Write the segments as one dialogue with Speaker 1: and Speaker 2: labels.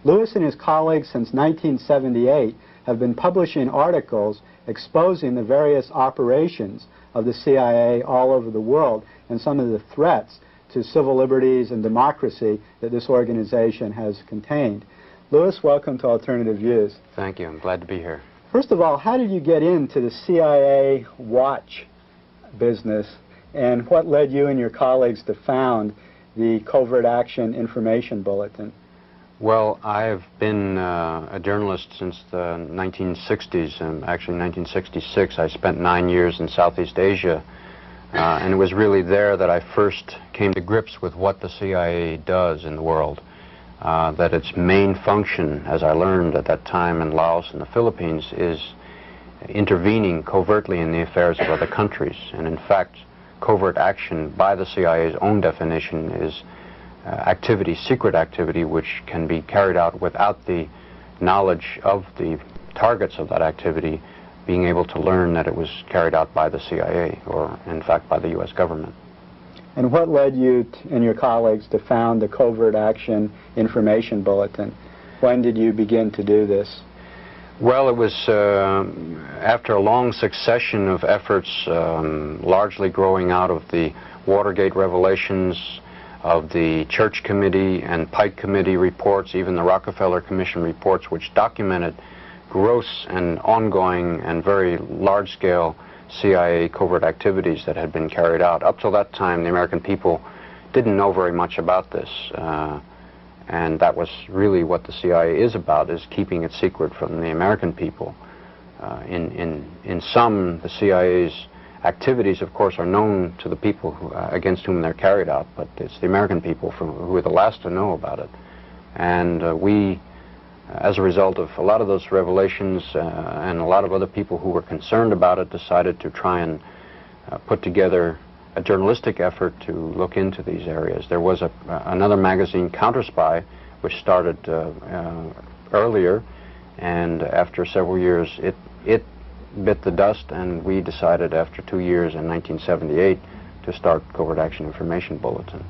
Speaker 1: Lewis and his colleagues since 1978 have been publishing articles exposing the various operations of the CIA all over the world and some of the threats to civil liberties and democracy that this organization has contained. Lewis, welcome to Alternative Views.
Speaker 2: Thank you. I'm glad to be here.
Speaker 1: First of all, how did you get into the CIA watch business, and what led you and your colleagues to found the Covert Action Information Bulletin?
Speaker 2: Well, I've been a journalist since the 1960s, and actually 1966. I spent 9 years in Southeast Asia, and it was really there that I first came to grips with what the CIA does in the world. That its main function, as I learned at that time in Laos and the Philippines, is intervening covertly in the affairs of other countries. And in fact, covert action by the CIA's own definition is activity, secret activity, which can be carried out without the knowledge of the targets of that activity being able to learn that it was carried out by the CIA, or in fact by the U.S. government.
Speaker 1: And what led you and your colleagues to found the Covert Action Information Bulletin? When did you begin to do this?
Speaker 2: Well, it was after a long succession of efforts, largely growing out of the Watergate revelations, of the Church Committee and Pike Committee reports, even the Rockefeller Commission reports, which documented gross and ongoing and very large-scale CIA covert activities that had been carried out. Up till that time, the American people didn't know very much about this, and that was really what the CIA is about, is keeping it secret from the American people. In sum, the CIA's activities, of course, are known to the people against whom they're carried out, but it's the American people who are the last to know about it. And we, as a result of a lot of those revelations and a lot of other people who were concerned about it, decided to try and put together a journalistic effort to look into these areas. There was another magazine, Counterspy, which started earlier, and after several years it bit the dust, and we decided after 2 years in 1978 to start Covert Action Information Bulletin.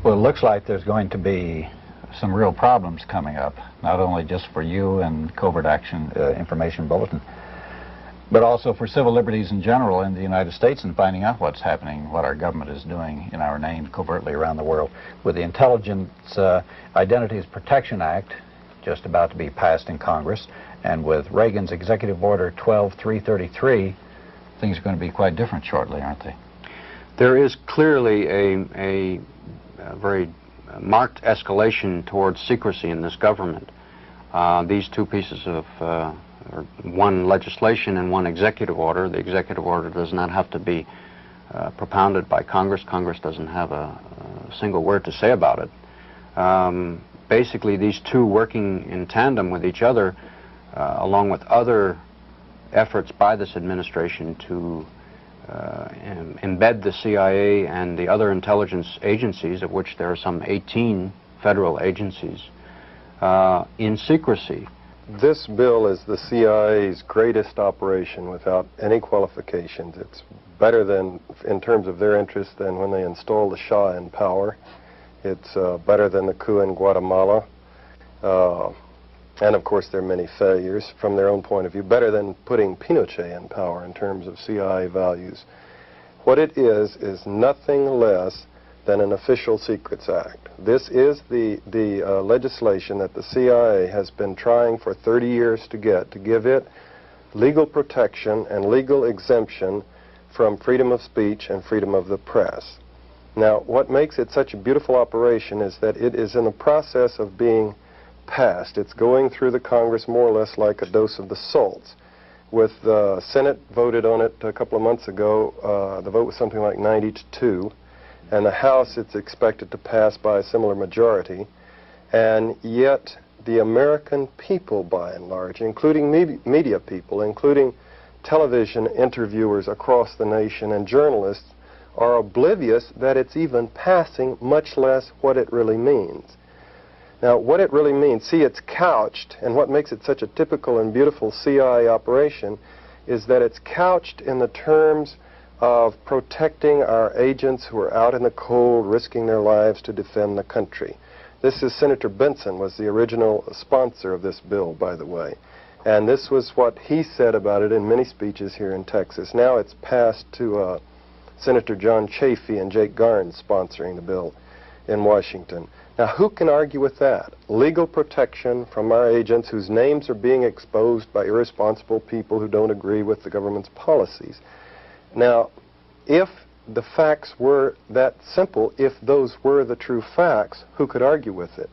Speaker 3: Well, it looks like there's going to be some real problems coming up, not only just for you and Covert Action Information Bulletin, but also for civil liberties in general in the United States and finding out what's happening, what our government is doing in our name covertly around the world. With the Intelligence Identities Protection Act just about to be passed in Congress, and with Reagan's Executive Order 12333, things are going to be quite different shortly, aren't they?
Speaker 2: There is clearly a very marked escalation towards secrecy in this government. These two pieces of one legislation and one executive order. The executive order does not have to be propounded by Congress. Congress doesn't have a single word to say about it. Basically, these two working in tandem with each other, along with other efforts by this administration to embed the CIA and the other intelligence agencies, of which there are some 18 federal agencies, in secrecy.
Speaker 4: This bill is the CIA's greatest operation without any qualifications. It's better than, in terms of their interest, than when they installed the C.I.A. in power. It's better than the coup in Guatemala. And of course there are many failures from their own point of view. Better than putting Pinochet in power in terms of CIA values. What it is nothing less than an Official Secrets Act. This is the legislation that the CIA has been trying for 30 years to get, to give it legal protection and legal exemption from freedom of speech and freedom of the press. Now, what makes it such a beautiful operation is that it is in the process of being passed. It's going through the Congress more or less like a dose of the salts. With the Senate voted on it a couple of months ago, the vote was something like 90-2, and the House it's expected to pass by a similar majority, and yet the American people by and large, including media people, including television interviewers across the nation and journalists, are oblivious that it's even passing, much less what it really means. Now, what it really means, see, it's couched, and what makes it such a typical and beautiful CIA operation is that it's couched in the terms of protecting our agents who are out in the cold, risking their lives to defend the country. This is Senator Benson was the original sponsor of this bill, by the way. And this was what he said about it in many speeches here in Texas. Now it's passed to Senator John Chafee and Jake Garnes sponsoring the bill in Washington. Now, who can argue with that? Legal protection from our agents whose names are being exposed by irresponsible people who don't agree with the government's policies. Now, if the facts were that simple, if those were the true facts, who could argue with it?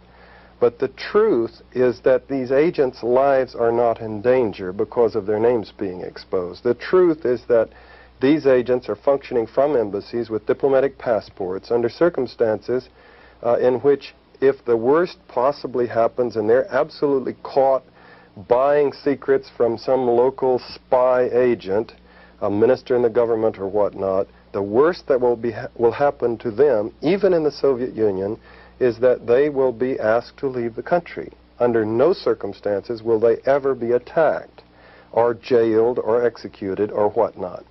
Speaker 4: But the truth is that these agents' lives are not in danger because of their names being exposed. The truth is that these agents are functioning from embassies with diplomatic passports under circumstances in which, if the worst possibly happens and they're absolutely caught buying secrets from some local spy agent, a minister in the government or whatnot, the worst that will happen to them, even in the Soviet Union, is that they will be asked to leave the country. Under no circumstances will they ever be attacked or jailed or executed or whatnot.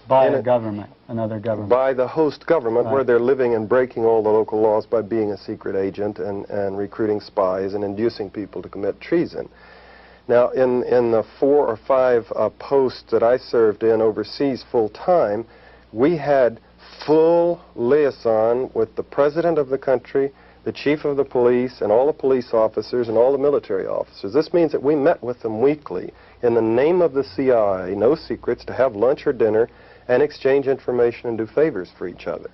Speaker 1: By a government, another government.
Speaker 4: By the host government,
Speaker 1: right,
Speaker 4: where they're living and breaking all the local laws by being a secret agent and recruiting spies and inducing people to commit treason. Now, in the 4 or 5 posts that I served in overseas full time, we had full liaison with the president of the country, the chief of the police, and all the police officers and all the military officers. This means that we met with them weekly in the name of the C.I.A., no secrets, to have lunch or dinner and exchange information and do favors for each other.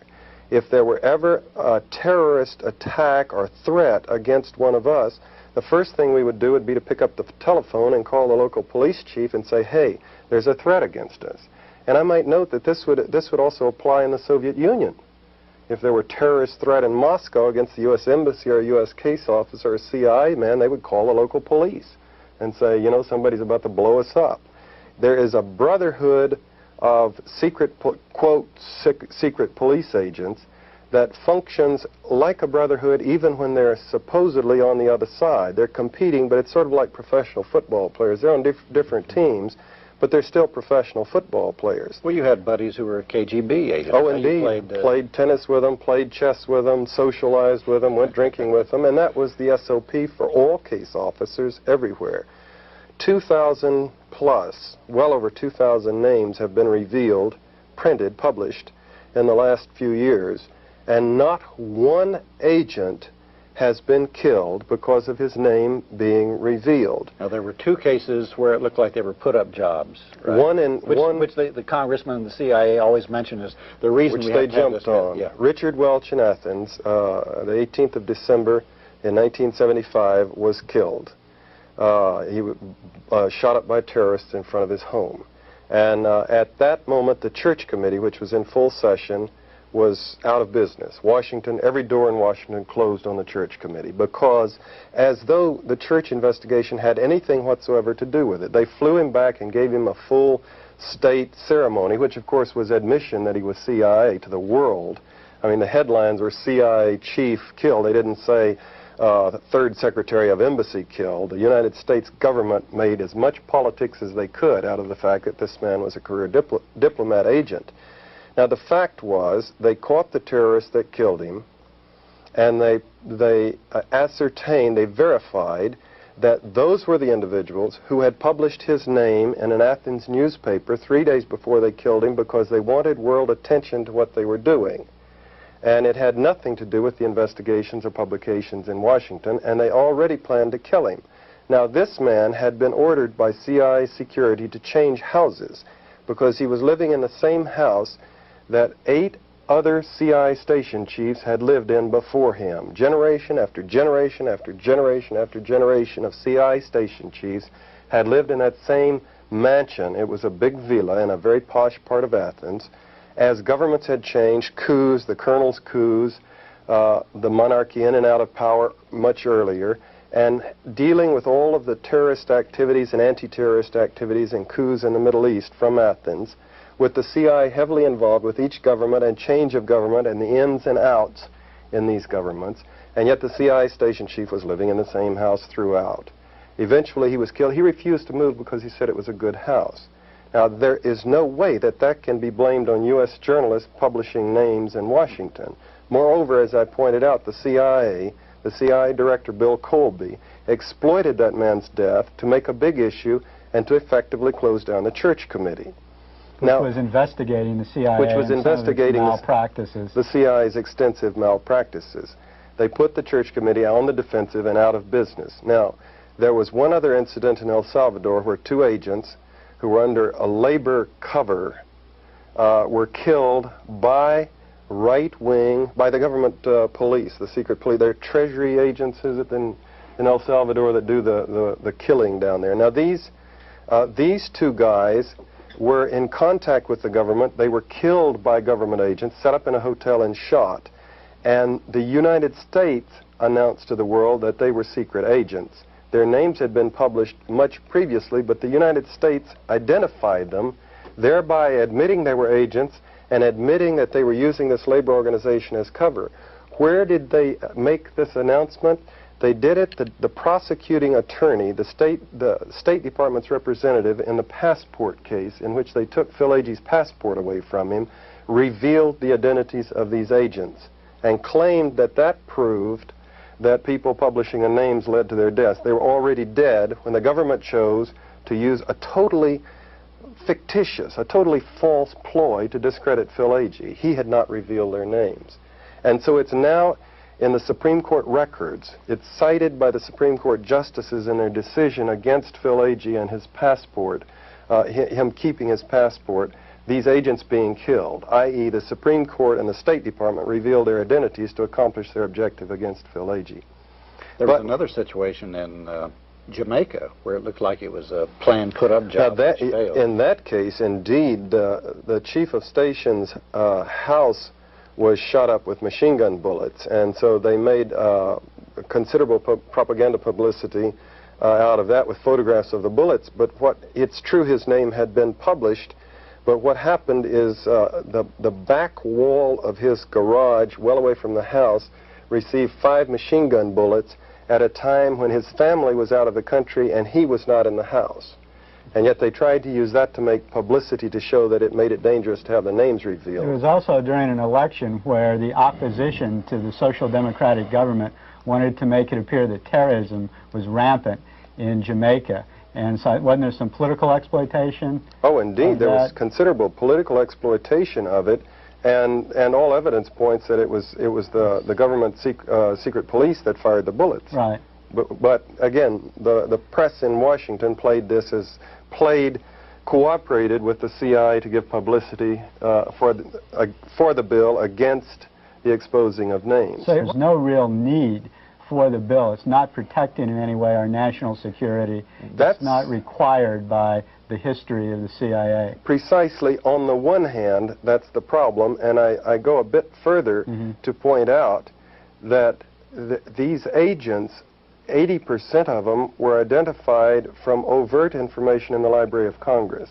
Speaker 4: If there were ever a terrorist attack or threat against one of us, the first thing we would do would be to pick up the telephone and call the local police chief and say, hey, there's a threat against us. And I might note that this would also apply in the Soviet Union. If there were a terrorist threat in Moscow against the U.S. Embassy or a U.S. case officer or a C.I.A. man, they would call the local police and say, you know, somebody's about to blow us up. There is a brotherhood of secret, quote, secret police agents that functions like a brotherhood even when they're supposedly on the other side. They're competing, but it's sort of like professional football players. They're on different teams, but they're still professional football players.
Speaker 3: Well, you had buddies who were KGB agents.
Speaker 4: Oh, indeed. Played tennis with them, played chess with them, socialized with them, went drinking with them, and that was the SOP for all case officers everywhere. 2,000 plus, well over 2,000 names have been revealed, printed, published in the last few years, and not one agent has been killed because of his name being revealed.
Speaker 3: Now, there were 2 cases where it looked like they were put-up jobs, right? Which the congressman and the CIA always mention as the reason
Speaker 4: which
Speaker 3: we
Speaker 4: they
Speaker 3: had to have
Speaker 4: jumped
Speaker 3: this,
Speaker 4: on.
Speaker 3: yeah.
Speaker 4: Richard Welch in Athens, the 18th of December in 1975, was killed. He was shot up by terrorists in front of his home. And at that moment, the church committee, which was in full session, was out of business. Every door in Washington closed on the church committee because, as though the church investigation had anything whatsoever to do with it, they flew him back and gave him a full state ceremony, which of course was admission that he was CIA to the world. I mean, the headlines were CIA chief killed. They didn't say the 3rd Secretary of Embassy killed. The United States government made as much politics as they could out of the fact that this man was a career diplomat agent. Now, the fact was, they caught the terrorists that killed him, and they ascertained, they verified that those were the individuals who had published his name in an Athens newspaper 3 days before they killed him because they wanted world attention to what they were doing. And it had nothing to do with the investigations or publications in Washington, and they already planned to kill him. Now, this man had been ordered by CIA security to change houses because he was living in the same house that 8 other CIA station chiefs had lived in before him. Generation after generation after generation after generation of CIA station chiefs had lived in that same mansion. It was a big villa in a very posh part of Athens. As governments had changed, coups, the colonels' coups, the monarchy in and out of power much earlier, and dealing with all of the terrorist activities and anti-terrorist activities and coups in the Middle East from Athens, with the CIA heavily involved with each government and change of government and the ins and outs in these governments, and yet the CIA station chief was living in the same house throughout. Eventually he was killed. He refused to move because he said it was a good house. Now, there is no way that that can be blamed on U.S. journalists publishing names in Washington. Moreover, as I pointed out, the CIA the CIA director Bill Colby, exploited that man's death to make a big issue and to effectively close down the Church Committee.
Speaker 1: Which was investigating the CIA
Speaker 4: which was investigating
Speaker 1: malpractices.
Speaker 4: The CIA's extensive malpractices. They put the Church Committee on the defensive and out of business. Now, there was one other incident in El Salvador where 2 agents who were under a labor cover were killed by by the government police, the secret police. They're treasury agents, is it, in El Salvador that do the killing down there. Now, these 2 guys were in contact with the government. They were killed by government agents, set up in a hotel and shot. And the United States announced to the world that they were secret agents. Their names had been published much previously, but the United States identified them, thereby admitting they were agents and admitting that they were using this labor organization as cover. Where did they make this announcement? They did it, the prosecuting attorney, the State Department's representative in the passport case in which they took Phil Agee's passport away from him, revealed the identities of these agents and claimed that that proved that people publishing the names led to their deaths. They were already dead when the government chose to use a totally fictitious, a totally false ploy to discredit Phil Agee. He had not revealed their names. And so it's now in the Supreme Court records. It's cited by the Supreme Court justices in their decision against Phil Agee and his passport, him keeping his passport, these agents being killed, i.e. the Supreme Court and the State Department revealed their identities to accomplish their objective against Phil Agee.
Speaker 3: There was another situation in Jamaica where it looked like it was a plan put-up job
Speaker 4: now
Speaker 3: which failed.
Speaker 4: In that case, indeed, the chief of station's house was shot up with machine gun bullets, and so they made considerable propaganda publicity out of that with photographs of the bullets. But it's true his name had been published, but what happened is the back wall of his garage, well away from the house, received 5 machine gun bullets at a time when his family was out of the country and he was not in the house. And yet they tried to use that to make publicity to show that it made it dangerous to have the names revealed.
Speaker 1: It was also during an election where the opposition to the Social Democratic government wanted to make it appear that terrorism was rampant in Jamaica. And so wasn't there some political exploitation?
Speaker 4: Oh, indeed. There was considerable political exploitation of it, and all evidence points that it was the government secret police that fired the bullets.
Speaker 1: Right.
Speaker 4: But again, the press in Washington cooperated with the C.I.A. to give publicity for the bill against the exposing of names.
Speaker 1: So there's no real need for the bill. It's not protecting in any way our national security. It's not required by the history of the CIA.
Speaker 4: Precisely. On the one hand, that's the problem, and I go a bit further to point out that these agents, 80% of them were identified from overt information in the Library of Congress.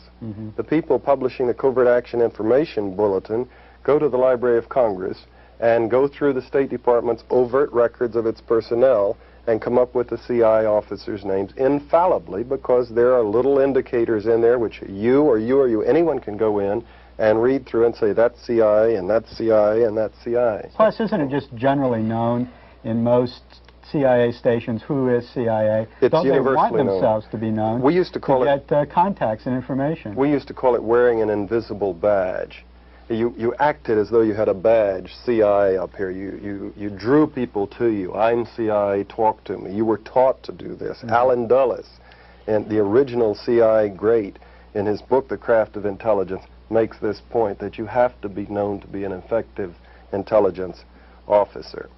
Speaker 4: The people publishing the Covert Action Information Bulletin go to the Library of Congress and go through the State Department's overt records of its personnel and come up with the CIA officers' names infallibly, because there are little indicators in there which anyone can go in and read through and say that's CIA and that's CIA and that's CIA.
Speaker 1: Plus, isn't it just generally known in most CIA stations who is CIA?
Speaker 4: It's
Speaker 1: Don't they want
Speaker 4: universally
Speaker 1: themselves to be known?
Speaker 4: We used to call
Speaker 1: it contacts and information.
Speaker 4: We used to call it wearing an invisible badge. You acted as though you had a badge, CIA up here. You drew people to you. I'm CIA, talk to me. You were taught to do this. Alan Dulles, and the original CIA great, in his book, The Craft of Intelligence, makes this point that you have to be known to be an effective intelligence officer.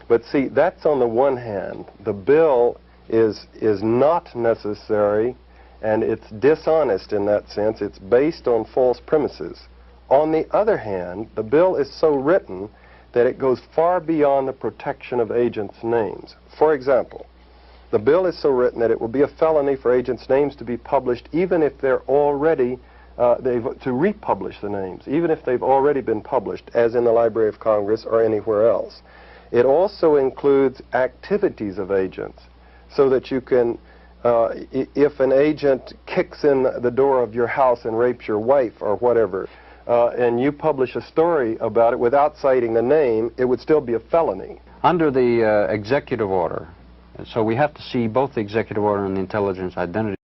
Speaker 4: But see, that's on the one hand. The bill is not necessary, and it's dishonest in that sense. It's based on false premises. On the other hand, the bill is so written that it goes far beyond the protection of agents' names. For example, the bill is so written that it will be a felony for agents' names to be published even if they're already, to republish the names, even if they've already been published, as in the Library of Congress or anywhere else. It also includes activities of agents, so that you can, if an agent kicks in the door of your house and rapes your wife or whatever, and you publish a story about it without citing the name, it would still be a felony.
Speaker 2: Under the executive order, so we have to see both the executive order and the intelligence identity